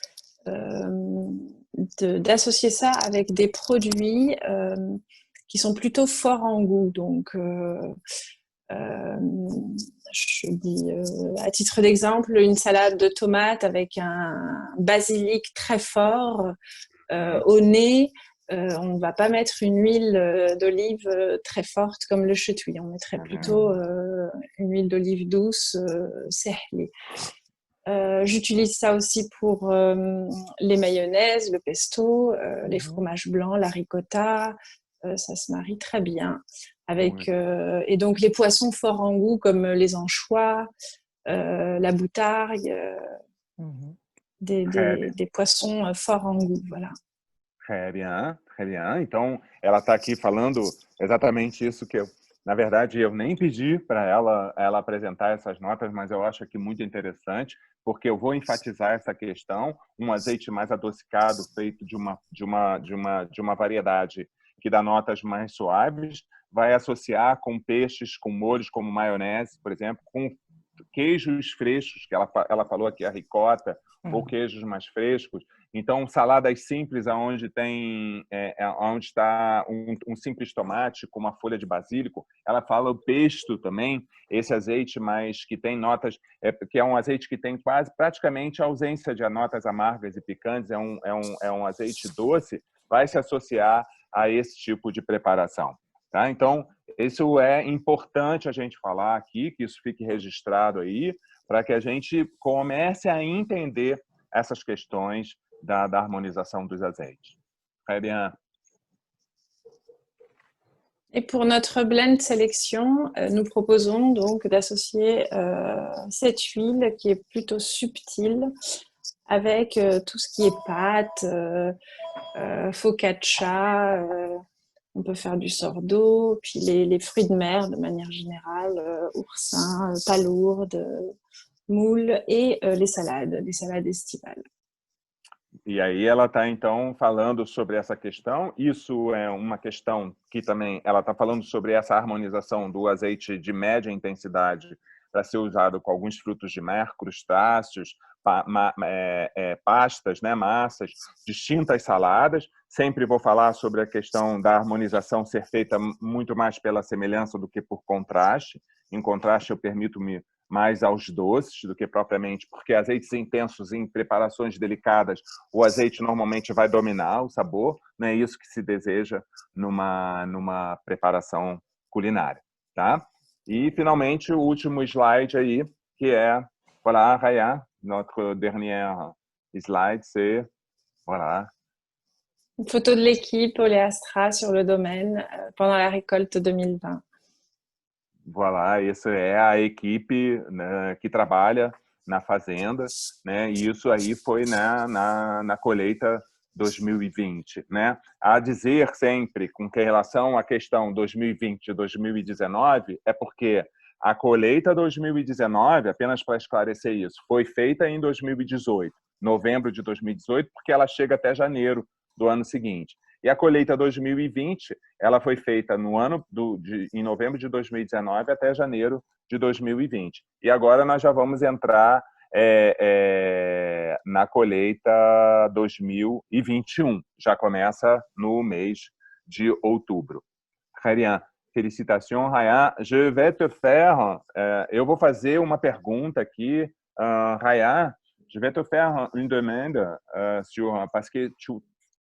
d'associer ça avec des produits qui sont plutôt forts en goût. Donc, je dis à titre d'exemple, une salade de tomates avec un basilic très fort au nez. On ne va pas mettre une huile d'olive très forte comme le chetui. On mettrait plutôt une huile d'olive douce, sehli. J'utilise ça aussi pour les mayonnaises, le pesto, les fromages blancs, la ricotta. Ça se marie très bien. Et donc les poissons forts en goût comme les anchois, la boutargue, des poissons forts en goût. Voilà. Très bien, très bien. Então, ela está aqui falando exatamente isso que na verdade, eu nem pedi para ela apresentar essas notas, mas eu acho aqui muito interessante, porque eu vou enfatizar essa questão, um azeite mais adocicado, feito de uma variedade que dá notas mais suaves, vai associar com peixes, com molhos como maionese, por exemplo, com queijos frescos, que ela falou aqui, a ricota, ou queijos mais frescos. Então, saladas simples, onde está um simples tomate com uma folha de basílico. Ela fala o pesto também, esse azeite mais que tem notas, que é um azeite que tem praticamente ausência de notas amargas e picantes, é um azeite doce, vai se associar a esse tipo de preparação. Tá? Então, isso é importante a gente falar aqui, que isso fique registrado aí, para que a gente comece a entender essas questões da harmonização dos azeites. Très bien. Et pour notre blend sélection, nous proposons donc d'associer cette huile qui est plutôt subtile avec tout ce qui est pâte, focaccia, on peut faire du sordo, puis les fruits de mer de manière générale, oursins, palourdes, moules et les salades estivales. E aí ela está, então, falando sobre essa questão. Isso é uma questão que também ela está falando sobre essa harmonização do azeite de média intensidade para ser usado com alguns frutos de mar, crustáceos, pastas, né, massas, distintas saladas. Sempre vou falar sobre a questão da harmonização ser feita muito mais pela semelhança do que por contraste. Em contraste, eu permito-me mais aos doces do que propriamente, porque azeites intensos em preparações delicadas, o azeite normalmente vai dominar o sabor, não é isso que se deseja numa preparação culinária, tá? E, finalmente, o último slide aí, que é, voilà, Raya, notre dernière slide, c'est, voilà. Une photo de l'équipe Oléastra sur le domaine pendant la récolte 2020. Voilà, isso é a equipe, né, que trabalha na fazenda, né? E isso aí foi na colheita 2020, né? A dizer sempre com que relação à questão 2020 e 2019 é porque a colheita 2019, apenas para esclarecer isso, foi feita em 2018, novembro de 2018, porque ela chega até janeiro do ano seguinte. E a colheita 2020, ela foi feita em novembro de 2019 até janeiro de 2020. E agora nós já vamos entrar na colheita 2021. Já começa no mês de outubro. Ryan, félicitations, Ryan. Je vais te faire, eu vou fazer uma pergunta aqui, Ryan. Je vais te faire une demande parce que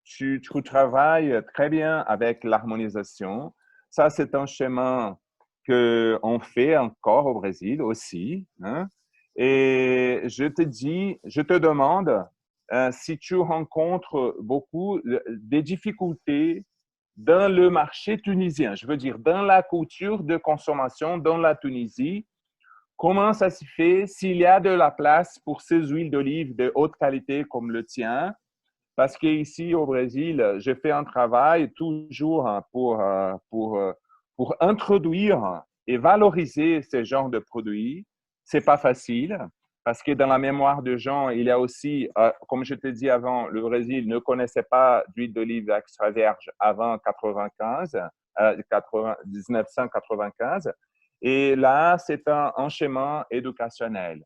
tu travailles très bien avec l'harmonisation. Ça, c'est un chemin qu'on fait encore au Brésil aussi, hein? Et je te demande si tu rencontres beaucoup des difficultés dans le marché tunisien, je veux dire dans la culture de consommation dans la Tunisie. Comment ça se fait s'il y a de la place pour ces huiles d'olive de haute qualité comme le tien? Parce qu'ici, au Brésil, je fais un travail toujours pour introduire et valoriser ce genre de produits. Ce n'est pas facile, parce que dans la mémoire des gens, il y a aussi, comme je te dis avant, le Brésil ne connaissait pas d'huile d'olive extra vierge avant 1995. Et là, c'est un chemin éducationnel.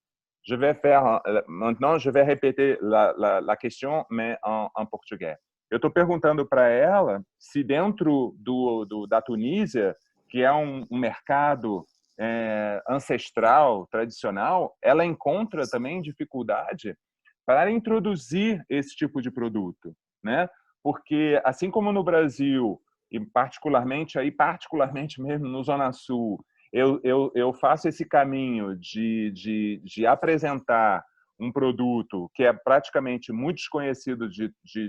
Maintenant, je vais répéter la question, mais en português. Eu estou perguntando para ela se dentro da Tunísia, que é um mercado ancestral, tradicional, ela encontra também dificuldade para introduzir esse tipo de produto, né? Porque, assim como no Brasil, e particularmente mesmo no Zona Sul, eu faço esse caminho de apresentar um produto que é praticamente muito desconhecido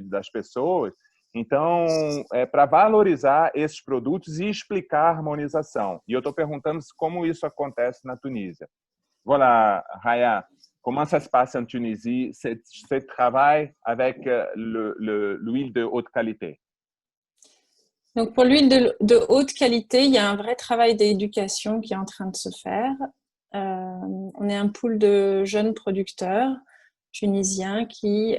das pessoas. Então, para valorizar esses produtos e explicar a harmonização. E eu estou perguntando como isso acontece na Tunísia. Voilà, Raya, comment ça se passe en Tunisie, ce travail avec l'huile de haute qualité? Donc, pour l'huile de haute qualité, il y a un vrai travail d'éducation qui est en train de se faire. On est un pool de jeunes producteurs tunisiens qui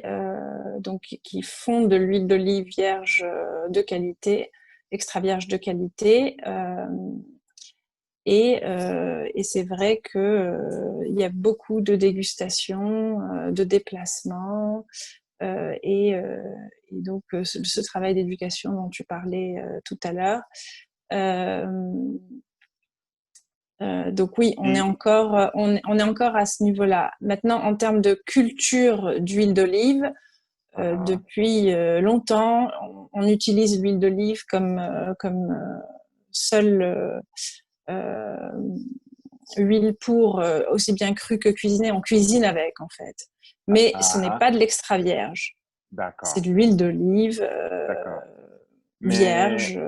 font de l'huile d'olive vierge de qualité, extra vierge de qualité. Et c'est vrai qu'il y a beaucoup de dégustations, de déplacements. Et donc ce travail d'éducation dont tu parlais tout à l'heure. Donc oui, on est encore à ce niveau-là. Maintenant, en termes de culture d'huile d'olive, depuis longtemps, on utilise l'huile d'olive comme seule huile pour aussi bien crue que cuisinée. On cuisine avec, en fait. Mais ce n'est pas de l'extra vierge. C'est de l'huile d'olive vierge.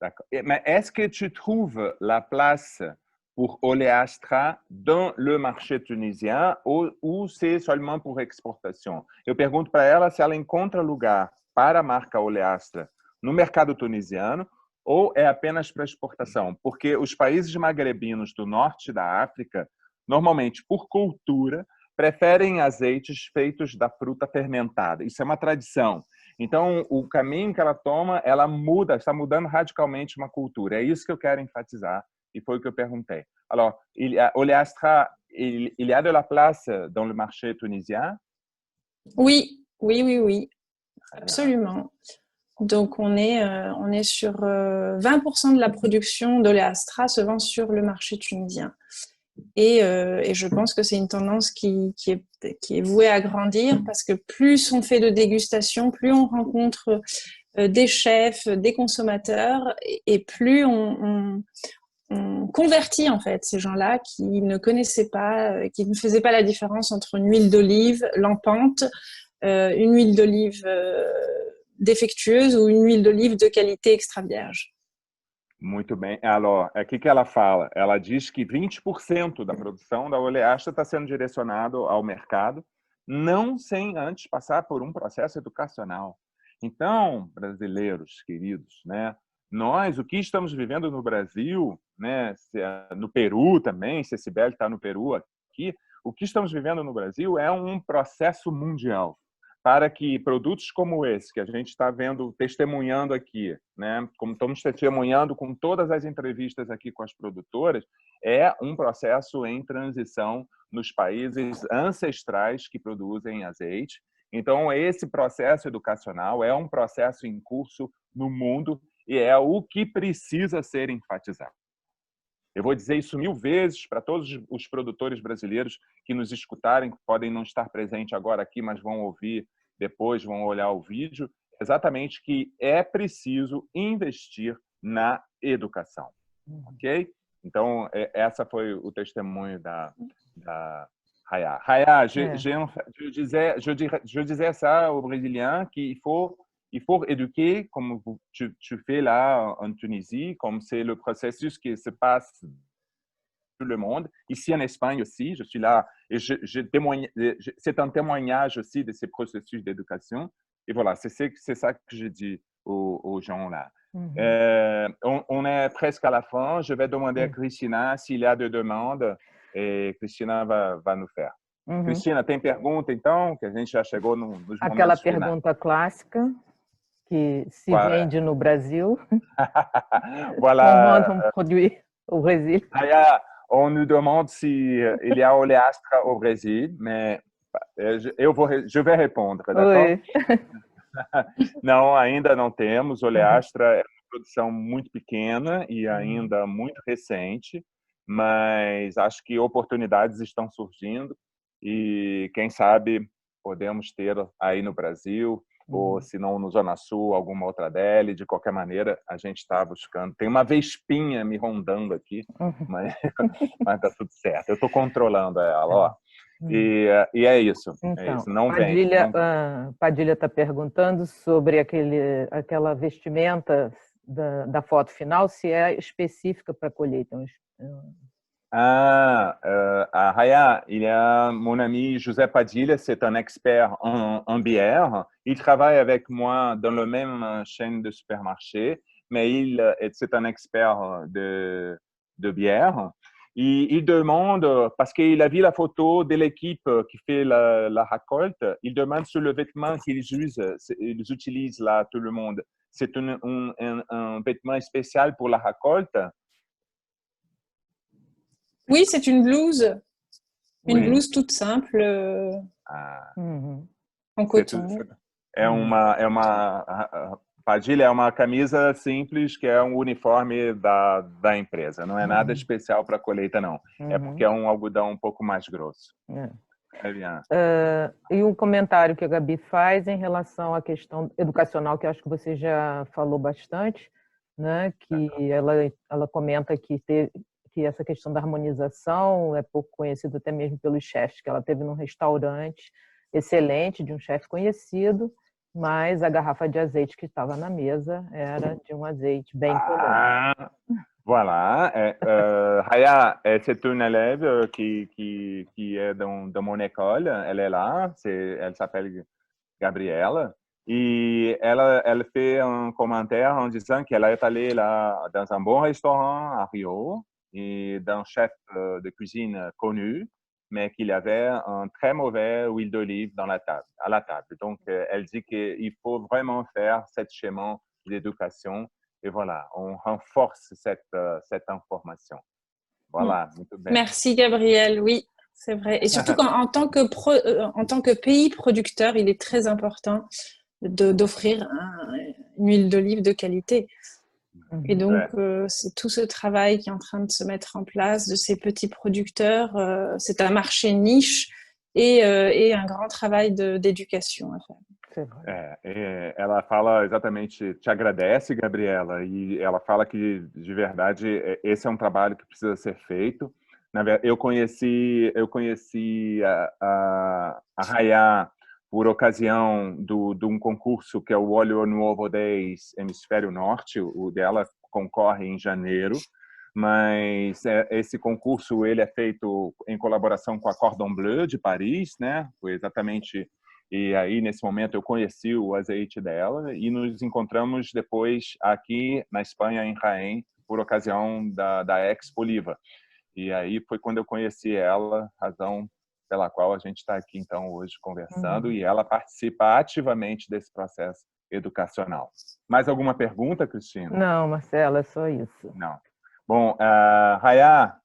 D'accord. Mais est-ce que tu trouves la place pour Oléastra dans le marché tunisien ou c'est seulement pour exportação? Eu pergunto para ela se ela encontra lugar para a marca Oléastra no mercado tunisiano ou é apenas para exportação? Porque os países magrebinos do norte da África, normalmente por cultura, preferem azeites feitos da fruta fermentada. Isso é uma tradição. Então, o caminho que ela toma, ela muda, está mudando radicalmente uma cultura. É isso que eu quero enfatizar e foi o que eu perguntei. Alors, Oléastra, il y a de la place dans le marché tunisien? Oui. Absolument. Donc, on est sur 20% de la production d'Oléastra se vend sur le marché tunisien. Et je pense que c'est une tendance qui est vouée à grandir parce que plus on fait de dégustation, plus on rencontre des chefs, des consommateurs et plus on convertit en fait ces gens-là qui ne connaissaient pas, qui ne faisaient pas la différence entre une huile d'olive lampante, une huile d'olive défectueuse ou une huile d'olive de qualité extra vierge. Muito bem. Alors, o que ela fala? Ela diz que 20% da produção da oleástra está sendo direcionado ao mercado, não sem antes passar por um processo educacional. Então, brasileiros queridos, né? Nós, o que estamos vivendo no Brasil, né? No Peru também, se a Cibele está no Peru aqui, o que estamos vivendo no Brasil é um processo mundial para que produtos como esse, que a gente está vendo, testemunhando aqui, né? Como estamos testemunhando com todas as entrevistas aqui com as produtoras, é um processo em transição nos países ancestrais que produzem azeite. Então, esse processo educacional é um processo em curso no mundo e é o que precisa ser enfatizado. Eu vou dizer isso 1000 vezes para todos os produtores brasileiros que nos escutarem, que podem não estar presentes agora aqui, mas vão ouvir depois, vão olhar o vídeo, exatamente que é preciso investir na educação, ok? Então, essa foi o testemunho da Raya. Raya, je disais ça aux Brésiliens qu'il faut éduquer, comme tu fais là en Tunisie, comme c'est le processus qui se passe tout le monde. Ici en Espagne aussi, je suis là et c'est un témoignage aussi de ces processus d'éducation. Et voilà, c'est ça que je dis aux gens là. On est presque à la fin. Je vais demander à Cristina s'il y a des demandes et Cristina va nous faire. Cristina, tem pergunta então? Que a gente já chegou nos momentos finais. Aquela pergunta clássica que se vende no Brasil. Voilà. Comment on produit au Brésil? On nous demande s'il y a oleástra au Brésil, mais je vais répondre, d'accord? Não, ainda não temos. Oleástra é uma produção muito pequena e ainda muito recente, mas acho que oportunidades estão surgindo e, quem sabe, podemos ter aí no Brasil, ou se não no Zona Sul, alguma outra dele. De qualquer maneira, a gente está buscando. Tem uma vespinha me rondando aqui, mas tá tudo certo. Eu estou controlando ela, ó. E é isso. Então, é isso. Não Padilha está perguntando sobre aquela vestimenta da foto final, se é específica para colheita. Raya, il y a mon ami José Padilha, c'est un expert en bière. Il travaille avec moi dans la même chaîne de supermarché, mais c'est un expert de bière. Il demande, parce qu'il a vu la photo de l'équipe qui fait la récolte, il demande sur le vêtement ils utilisent là, tout le monde. C'est un vêtement spécial pour la récolte? Oui, c'est une blouse. Une blouse toute simple en coton. Padilha é uma camisa simples que é um uniforme da empresa. Não é nada especial para a colheita, não. É porque é um algodão um pouco mais grosso. E um comentário que a Gabi faz em relação à questão educacional, que acho que você já falou bastante, né? Que ela comenta que essa questão da harmonização é pouco conhecida até mesmo pelos chefes, que ela teve num restaurante excelente, de um chefe conhecido, mas a garrafa de azeite que estava na mesa era de um azeite bem colorado. Voilà. Raya, c'est une élève qui est dans mon école. Elle est là. Elle s'appelle Gabriela. Et elle fait un commentaire en disant qu'elle est allée là dans un bon restaurant à Rio et d'un chef de cuisine connu, mais qu'il y avait un très mauvais huile d'olive à la table. Donc, elle dit qu'il faut vraiment faire cette schéma d'éducation. Et voilà, on renforce cette information. Voilà. Merci, Gabriel. Oui, c'est vrai. Et surtout en tant que pays producteur, il est très important d'offrir une huile d'olive de qualité. Et donc, c'est tout ce travail qui est en train de se mettre en place de ces petits producteurs. C'est un marché niche et un grand travail d'éducation à faire. Ela fala exatamente, te agradece, Gabriela, e ela fala que, de verdade, esse é um trabalho que precisa ser feito. Eu conheci a Rayá por ocasião de um concurso que é o Olho Novo 10 Hemisfério Norte. O dela concorre em janeiro, mas esse concurso ele é feito em colaboração com a Cordon Bleu de Paris, né? Foi exatamente... E aí, nesse momento, eu conheci o azeite dela e nos encontramos depois aqui na Espanha, em Jaén, por ocasião da Expo Oliva. E aí foi quando eu conheci ela, razão pela qual a gente está aqui, então, hoje conversando. E ela participa ativamente desse processo educacional. Mais alguma pergunta, Cristina? Não, Marcela, é só isso. Não. Bon, Raya,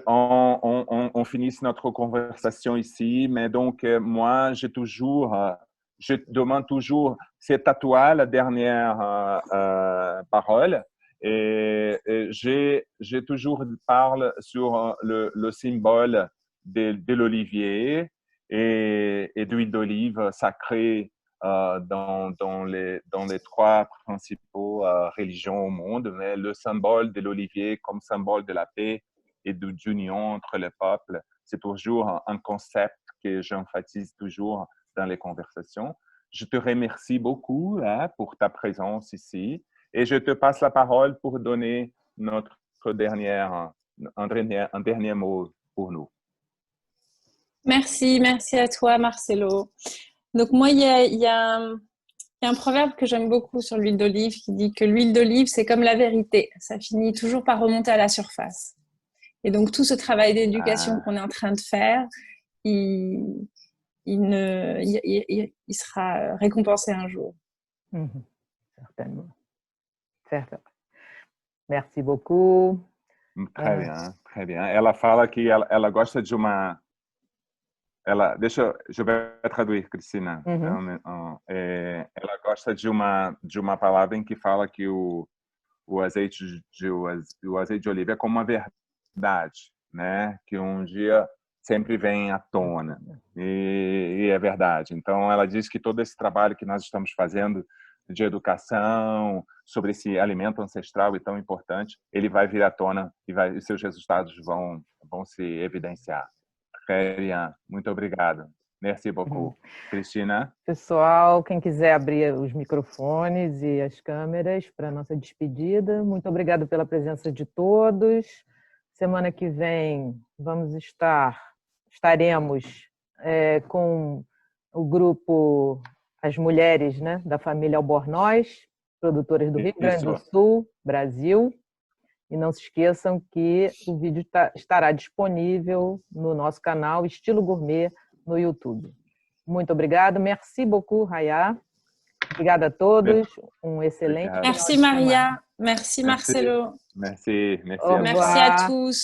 on finit notre conversation ici, mais donc moi, je demande toujours, c'est à toi la dernière parole. Et j'ai toujours parle sur le symbole de l'olivier et d'huile d'olive sacrée dans les trois principaux religions au monde, mais le symbole de l'olivier comme symbole de la paix et d'union entre les peuples, c'est toujours un concept que j'emphasise toujours dans les conversations. Je te remercie beaucoup pour ta présence ici et je te passe la parole pour donner un dernier mot pour nous. Merci à toi, Marcelo. Donc moi, il y a un proverbe que j'aime beaucoup sur l'huile d'olive qui dit que l'huile d'olive, c'est comme la vérité. Ça finit toujours par remonter à la surface. Et donc, tout ce travail d'éducation qu'on est en train de faire, il sera récompensé un jour. Certainement. Merci beaucoup. Très bien, très bien. Ela fala que ela gosta de uma... je vais traduire, Cristina. Ela gosta de uma palavra em que fala que o azeite de oliva é como uma verdade, né? Que um dia sempre vem à tona. E é verdade. Então, ela diz que todo esse trabalho que nós estamos fazendo de educação, sobre esse alimento ancestral e tão importante, ele vai vir à tona e seus resultados vão se evidenciar. Très bien. Muito obrigado. Merci beaucoup. Cristina? Pessoal, quem quiser abrir os microfones e as câmeras para a nossa despedida, muito obrigado pela presença de todos. Semana que vem estaremos com o grupo As Mulheres, né, da família Albornoz, produtoras do Rio Grande do Sul, Brasil. E não se esqueçam que o vídeo estará disponível no nosso canal Estilo Gourmet no YouTube. Muito obrigada. Merci beaucoup, Raya. Obrigada a todos. Um excelente... Merci, Maria. Merci, Marcelo. Merci. Merci à tous.